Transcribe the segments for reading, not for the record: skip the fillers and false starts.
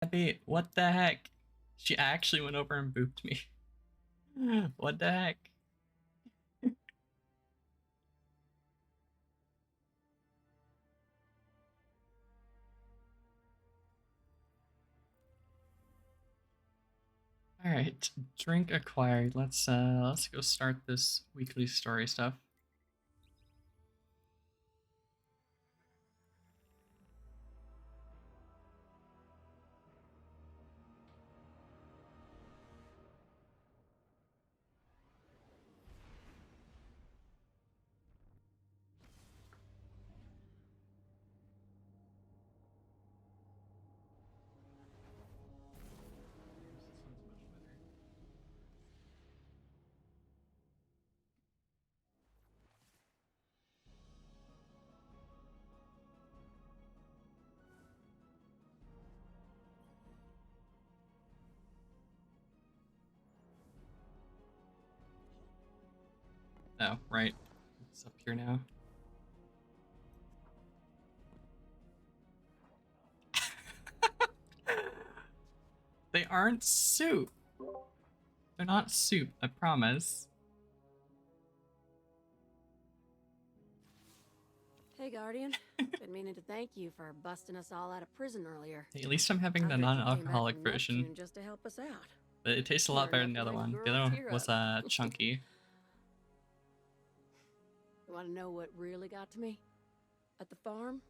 Abby, what the heck? She actually went over and booped me. What the heck? All right, drink acquired. Let's go start this weekly story stuff. Oh, right. It's up here now. They aren't soup. They're not soup, I promise. Hey, Guardian. Been meaning to thank you for busting us all out of prison earlier. Hey, at least I'm having I the heard you came back non-alcoholic from version. Neptune just to help us out. But it tastes a lot Smart better enough than the to other make a one. The girl other one tear was up. chunky. You want to know what really got to me? At the farm,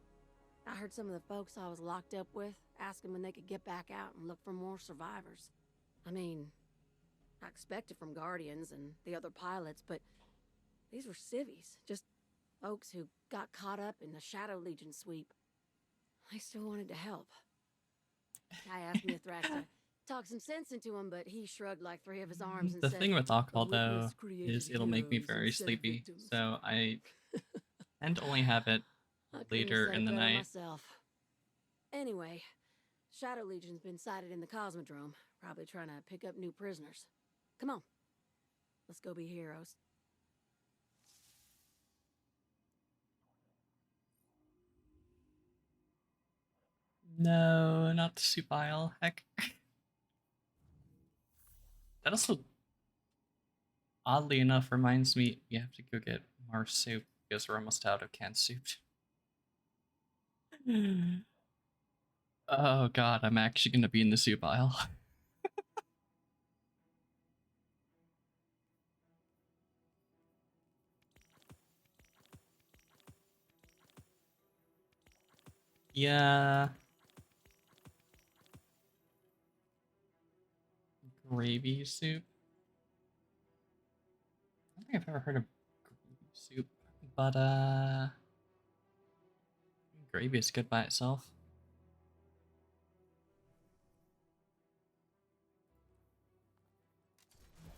I heard some of the folks I was locked up with asking when they could get back out and look for more survivors. I mean, I expected from Guardians and the other pilots, but these were civvies, just folks who got caught up in the Shadow Legion sweep. I still wanted to help. I asked Mithrax to talk some sense into him, but he shrugged like three of his arms and The said, thing with "The alcohol, though, witness created is it'll make me heroes very instead of sleepy. victims." So I tend to only have it I couldn't have later said in it the better night. myself. Anyway, Shadow Legion's been sighted in the Cosmodrome, probably trying to pick up new prisoners. Come on, let's go be heroes. No, not the soup aisle. Heck. That also, oddly enough, reminds me we have to go get more soup because we're almost out of canned soup. Oh god, I'm actually gonna be in the soup aisle. Yeah. Gravy soup. I don't think I've ever heard of gravy soup, but gravy is good by itself.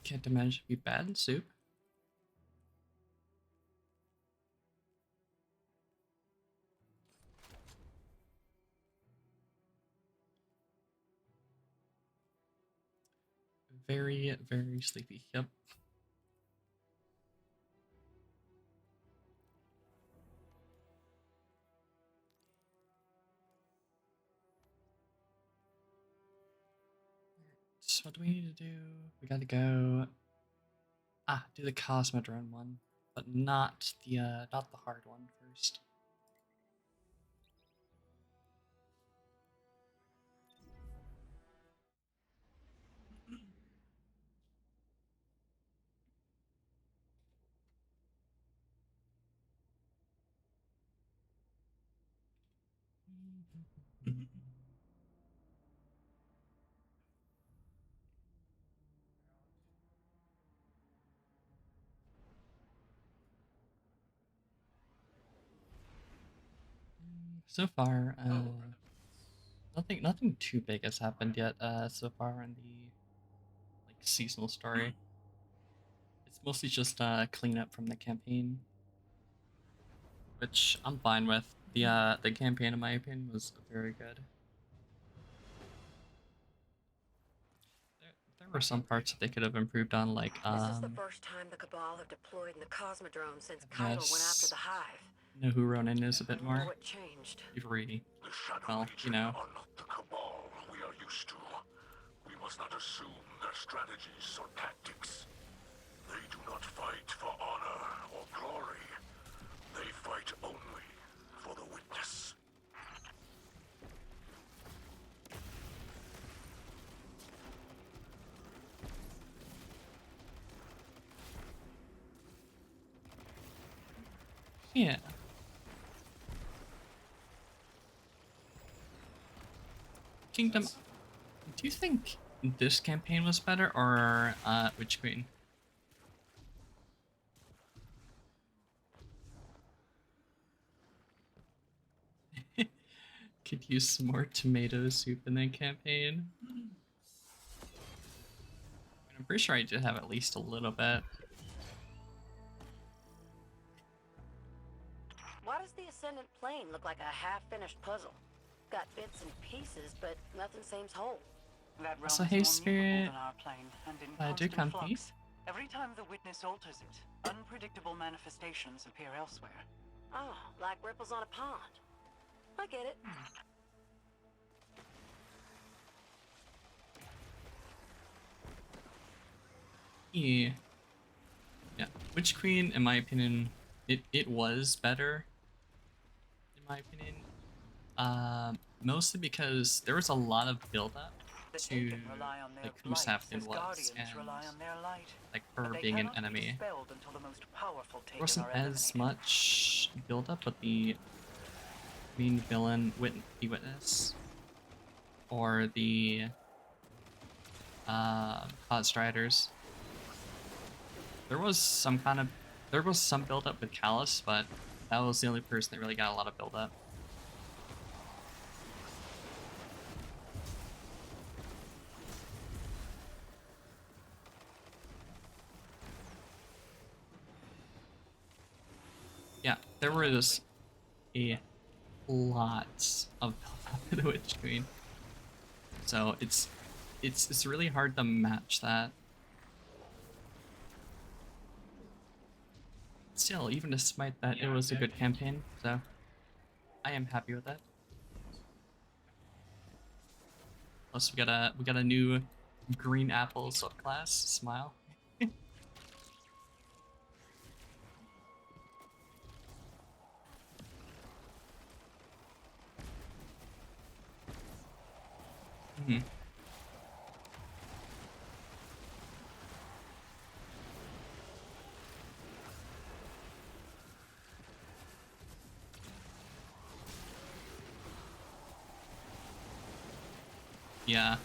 Can't imagine it'd be bad in soup. Very, very sleepy. Yep. So what do we need to do? We gotta go do the Cosmodrome one, but not the hard one first. So far, nothing too big has happened yet. So far in the like seasonal story, it's mostly just cleanup from the campaign, which I'm fine with. The campaign, in my opinion, was very good. There were some parts that they could have improved on, like This is the first time the Cabal have deployed in the Cosmodrome since having Keitel went after the Hive. know who Ronan is a bit I wonder more. what changed. You've already, The Shadow well, Legion you know. are not the Cabal we are must not assume their strategies or tactics. They do not fight for honor or glory. They fight only for the witness. Yeah. Kingdom. Do you think this campaign was better or Witch Queen? Could use some more tomato soup in that campaign. I'm pretty sure I did have at least a little bit. Why does the Ascendant plane look like a half-finished puzzle? Got bits and pieces, but nothing seems whole. That realm So is hey more Spirit, mutable than our plane, and in do constant come flux. Every time the witness alters it, unpredictable manifestations appear elsewhere. Oh, like ripples on a pond. I get it. Yeah. Yeah. Witch Queen, in my opinion, it was better. In my opinion. Mostly because there was a lot of build up to like who Sapton was and like her being an enemy. There wasn't as much build up with the main villain, the Witness, or the Hot Striders. There was some build up with Callus, but that was the only person that really got a lot of build up. Yeah, there was a lot of the Witch Queen, so it's really hard to match that. Still, even despite that, it was a good campaign, so I am happy with that. Plus, we got a new green apple subclass. Smile. Mm-hmm. Yeah.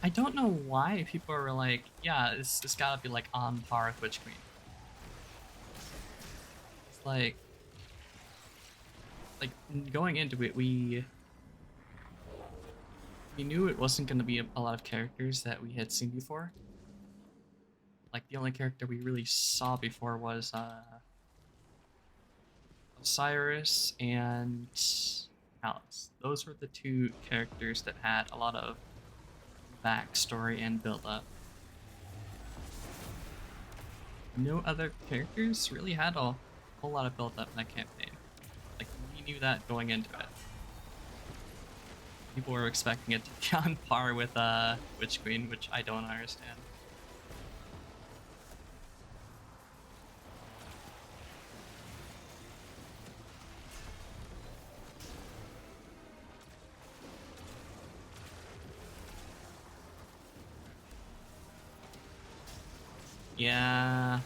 I don't know why people are like, yeah, it's gotta be like on par with Witch Queen. It's like going into it, we knew it wasn't gonna be a lot of characters that we had seen before. Like the only character we really saw before was Osiris and Alice. Those were the two characters that had a lot of backstory and build up. No other characters really had a whole lot of build up in that campaign. Like we knew that going into it. People were expecting it to be on par with Witch Queen, which I don't understand. Yeah.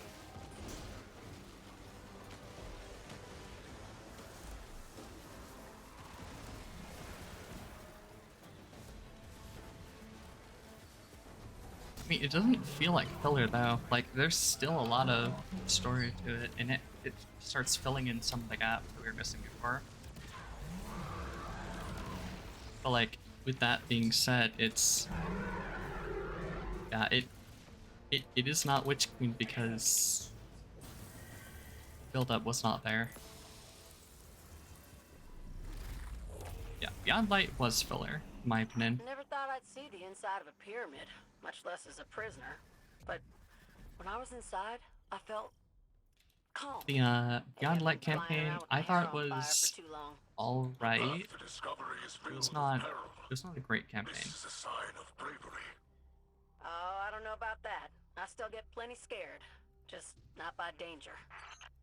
I mean, it doesn't feel like filler though. Like, there's still a lot of story to it, and it starts filling in some of the gaps that we were missing before. But like, with that being said, it's yeah, it is not Witch Queen because build up was not there. Yeah, Beyond Light was filler, in my opinion. Never thought I'd see the inside of a pyramid, much less as a prisoner. But when I was inside, I felt Calm. The Beyond Haven't Light been flying campaign around with I my hair thought on fire was for too long. all The right. path to discovery is It filled was with not. peril. It was not a great This campaign. is a sign of bravery. Oh, I don't know about that. I still get plenty scared. Just not by danger.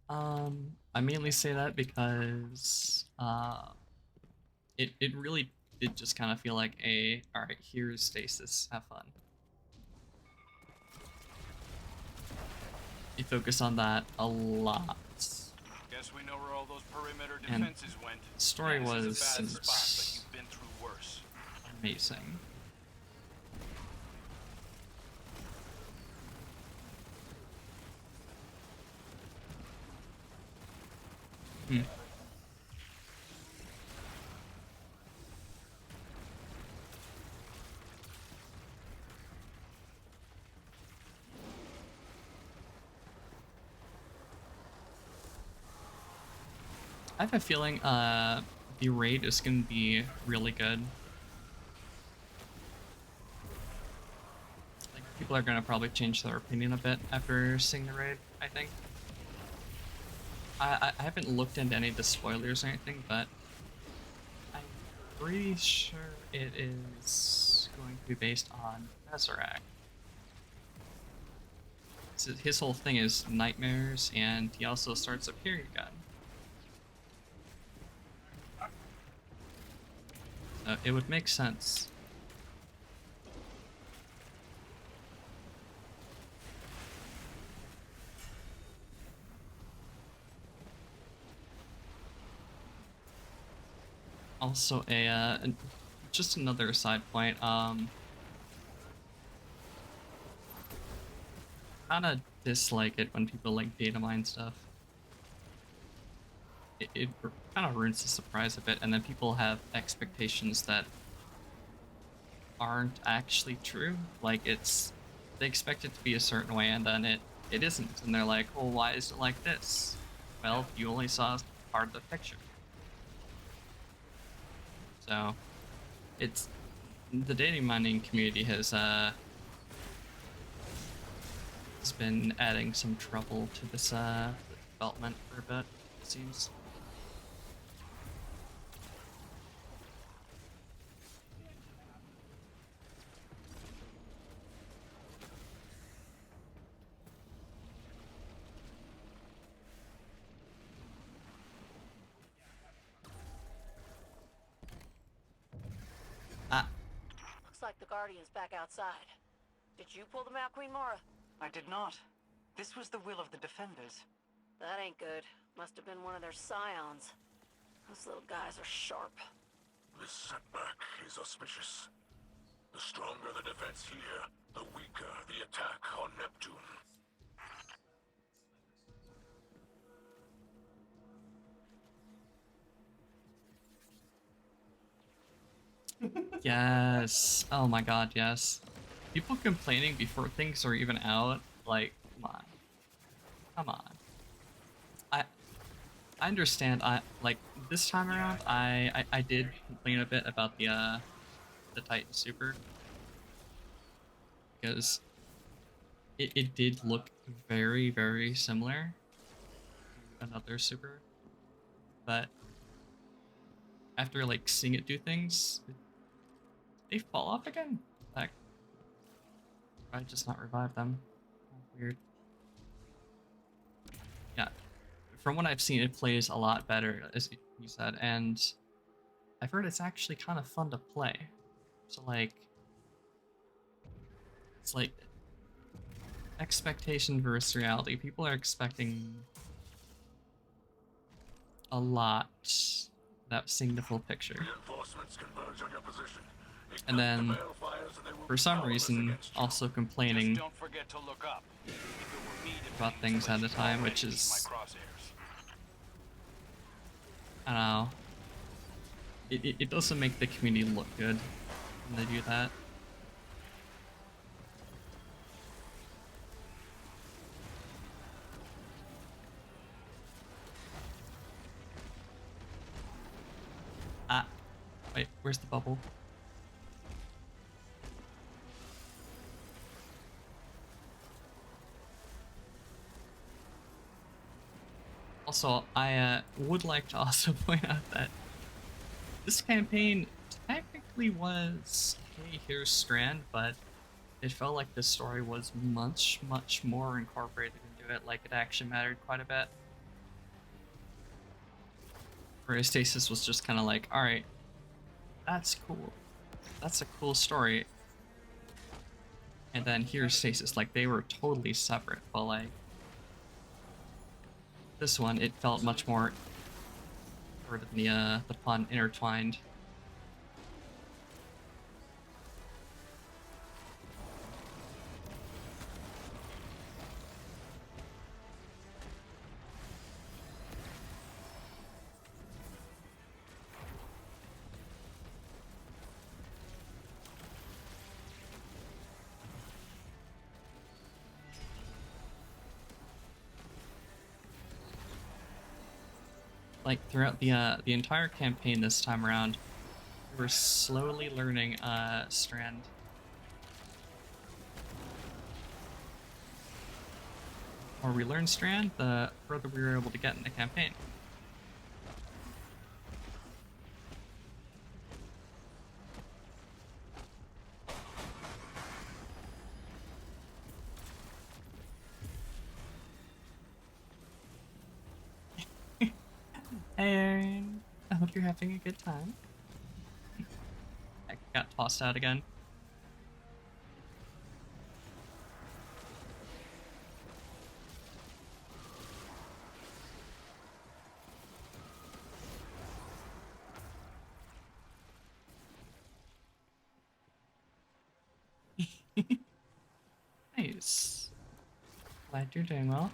I mainly say that because it really did just kind of feel like a all right, here's stasis, have fun. You focus on that a lot. Guess we know where all those perimeter And defenses went. the story This is a was bad spot, but you've been through worse. amazing. Hmm. I have a feeling the raid is gonna be really good. Like people are gonna probably change their opinion a bit after seeing the raid, I think. I haven't looked into any of the spoilers or anything, but I'm pretty sure it is going to be based on Resurrect. So his whole thing is nightmares, and he also starts appearing again. So it would make sense. Also, just another side point. Kind of dislike it when people like data mine stuff. It kind of ruins the surprise a bit, and then people have expectations that aren't actually true. Like they expect it to be a certain way, and then it isn't, and they're like, well, why is it like this? Well, you only saw part of the picture. So, it's the data mining community has been adding some trouble to this development for a bit, it seems. Ah, Looks like the Guardian's back outside. Did you pull them out, Queen Mara? I did not. This was the will of the Defenders. That ain't good. Must have been one of their scions. Those little guys are sharp. This setback is auspicious. The stronger the defense here, the weaker the attack on Neptune. yes. Oh my god, yes. People complaining before things are even out. Like, come on. Come on. I understand. Like this time around, I did complain a bit about the Titan Super because it did look very similar to another Super, but after like seeing it do things, they fall off again. Like, I just not revive them. Weird. Yeah. From what I've seen, it plays a lot better, as you said, and I've heard it's actually kind of fun to play. So like, it's like expectation versus reality. People are expecting a lot without seeing the full picture. Reinforcements converge on your position. And then, Ignite the balefires and they will for be some powerless reason, against you. also Just complaining don't forget to look up. If it were me to about be things at a placed time, which already in is, my crosshairs. I don't know. It doesn't make the community look good when they do that. Ah, wait, where's the bubble? Also, I would like to also point out that this campaign technically was, hey, here's Strand, but it felt like the story was much, much more incorporated into it, like it actually mattered quite a bit. Whereas Stasis was just kind of like, alright, that's cool. That's a cool story. And then here's Stasis, like they were totally separate, but like this one, it felt much more, sort of the pun, intertwined. Like throughout the entire campaign this time around, we're slowly learning Strand. The more we learn Strand, the further we were able to get in the campaign. Hey Aaron, I hope you're having a good time. I got tossed out again. Nice. Glad you're doing well.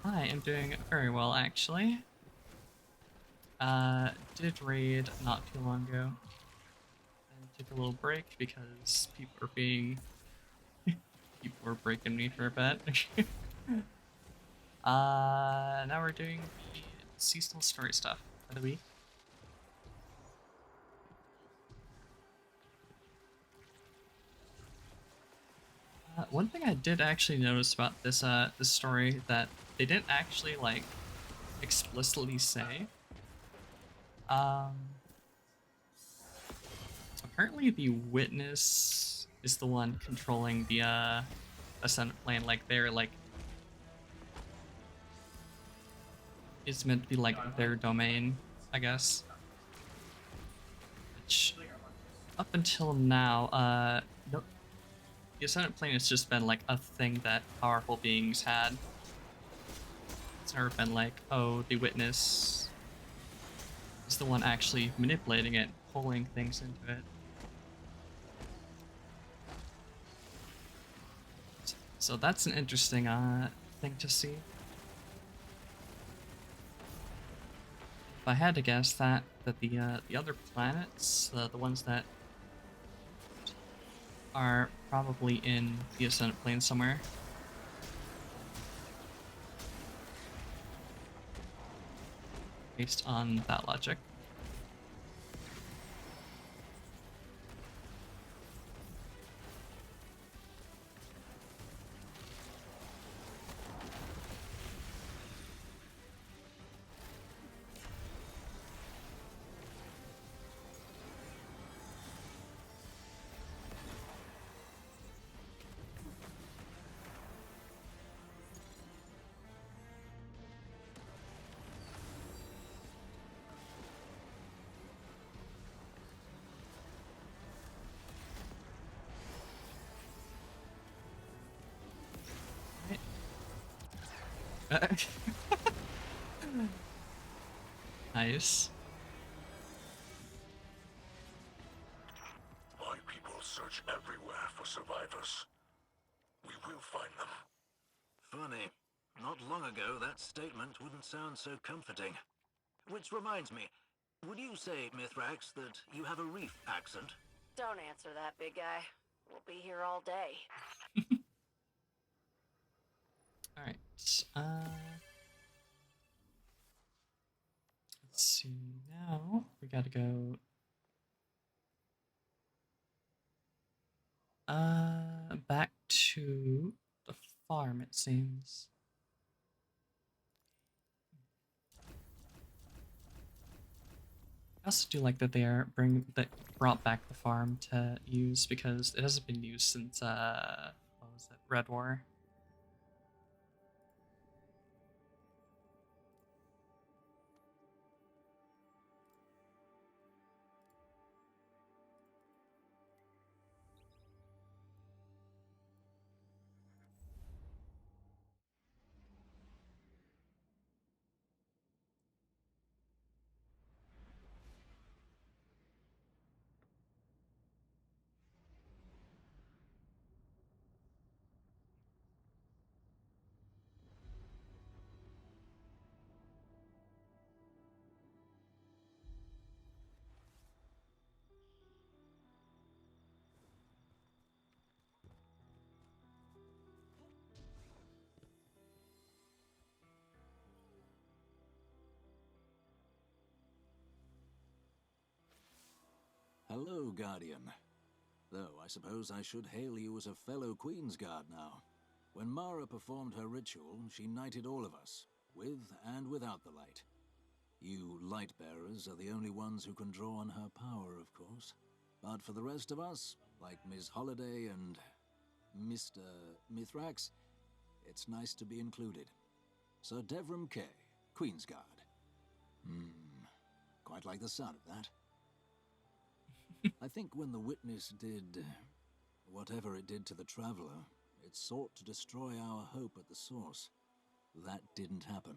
I am doing very well, actually. Did raid not too long ago. And took a little break because people are being... people were breaking me for a bit. Now we're doing the seasonal story stuff for the week. One thing I did actually notice about this story that they didn't actually like explicitly say. Apparently the witness is the one controlling the ascendant plane. Like they're like, it's meant to be like their domain, I guess. Which up until now, no, the ascendant plane has just been like a thing that powerful beings had. It's never been like, oh, the witness is the one actually manipulating it, pulling things into it. So that's an interesting thing to see. If I had to guess that the other planets, the ones that are probably in the ascendant plane somewhere. Based on that logic. Nice. My people search everywhere for survivors. We will find them. Funny. Not long ago, that statement wouldn't sound so comforting. Which reminds me, would you say, Mithrax, that you have a reef accent? Don't answer that, big guy. We'll be here all day. Alright, let's see, now we gotta go back to the farm, it seems. also do like that that brought back the farm to use because it hasn't been used since what was it, Red War. Hello, Guardian. Though I suppose I should hail you as a fellow Queensguard now. When Mara performed her ritual, she knighted all of us, with and without the light. You light-bearers are the only ones who can draw on her power, of course. But for the rest of us, like Ms. Holliday and Mr. Mithrax, it's nice to be included. Sir Devram Kay, Queensguard. Quite like the sound of that. I think when the Witness did whatever it did to the Traveler, it sought to destroy our hope at the source. That didn't happen.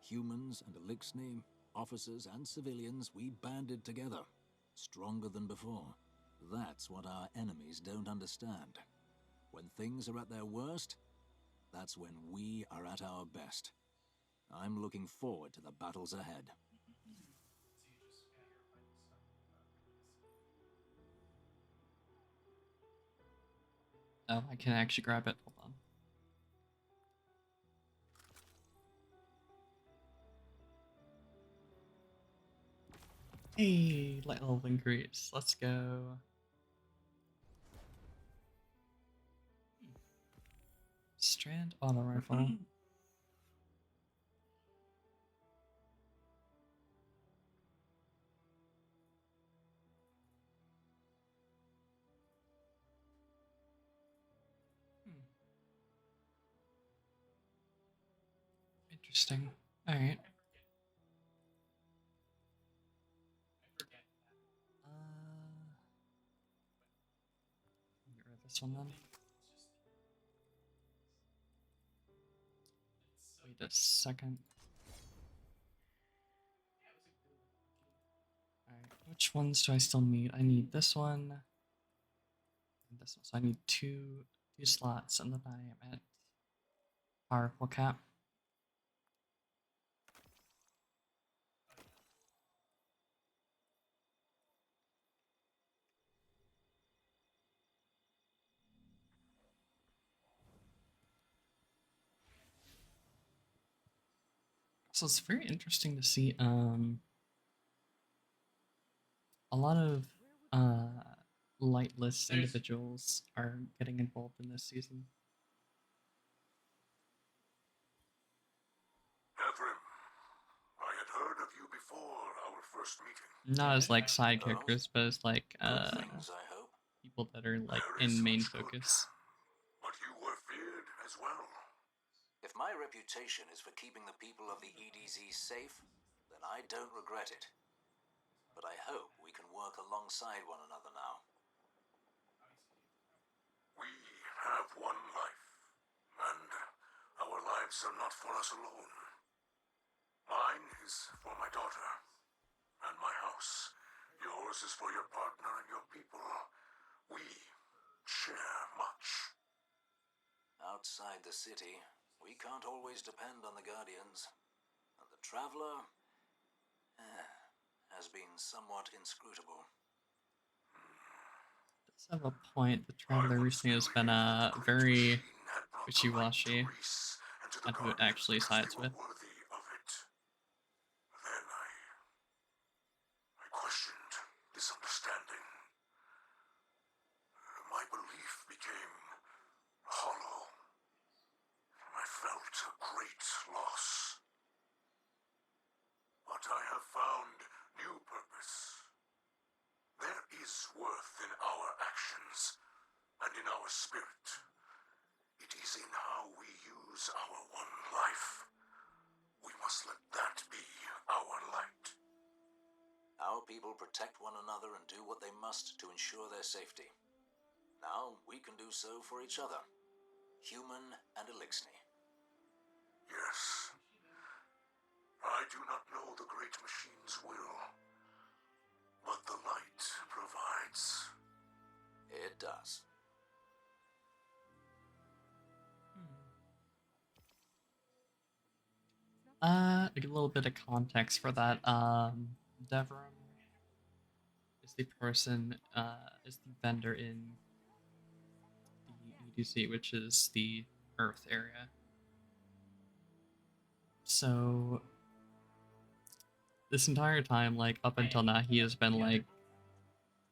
Humans and Elixni, officers and civilians, we banded together, stronger than before. That's what our enemies don't understand. When things are at their worst, that's when we are at our best. I'm looking forward to the battles ahead. Oh, I can actually grab it. Hold on. Hey, light level increase. Let's go. Strand auto rifle. Interesting. All right. Get rid of this one then. Wait a second. Alright, which ones do I still need? I need this one and this one. So I need two slots, and then I am at powerful cap. So it's very interesting to see a lot of lightless individuals are getting involved in this season. Devrim, I had heard of you before our first meeting. Not as like side characters, but as like Good things, I hope. people that are like There is in main much good, focus. But you were feared as well. If my reputation is for keeping the people of the EDZ safe, then I don't regret it. But I hope we can work alongside one another now. We have one life, and our lives are not for us alone. Mine is for my daughter, and my house. Yours is for your partner and your people. We share much. Outside the city, we can't always depend on the Guardians. And the Traveler has been somewhat inscrutable. Does have a point. The Traveler recently has been very wishy-washy on who it actually sides with. Then I questioned this understanding. My belief became hollow. I felt a great loss. But I have found new purpose machines and in our spirit. It is in how we use our one life. We must let that be our light. Our people protect one another and do what they must to ensure their safety. Now we can do so for each other, human and Elixni. Yes. I do not know the great machine's will, but the light provides. It does. A little bit of context for that. Devram is the person, is the vendor in the EDC, which is the Earth area. So this entire time, like up until now, he has been like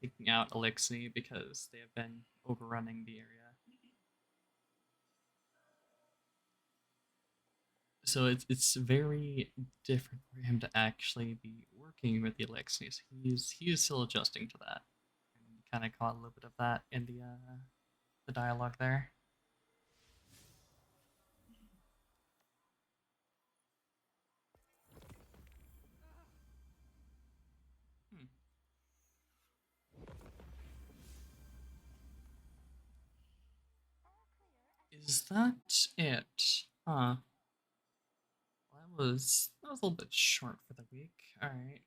taking out Elixni because they have been overrunning the area. So it's very different for him to actually be working with the Elixnis. He's still adjusting to that, and you kind of caught a little bit of that in the dialogue there. Hmm. Is that it? Huh. Well, that was a little bit short for the week. All right.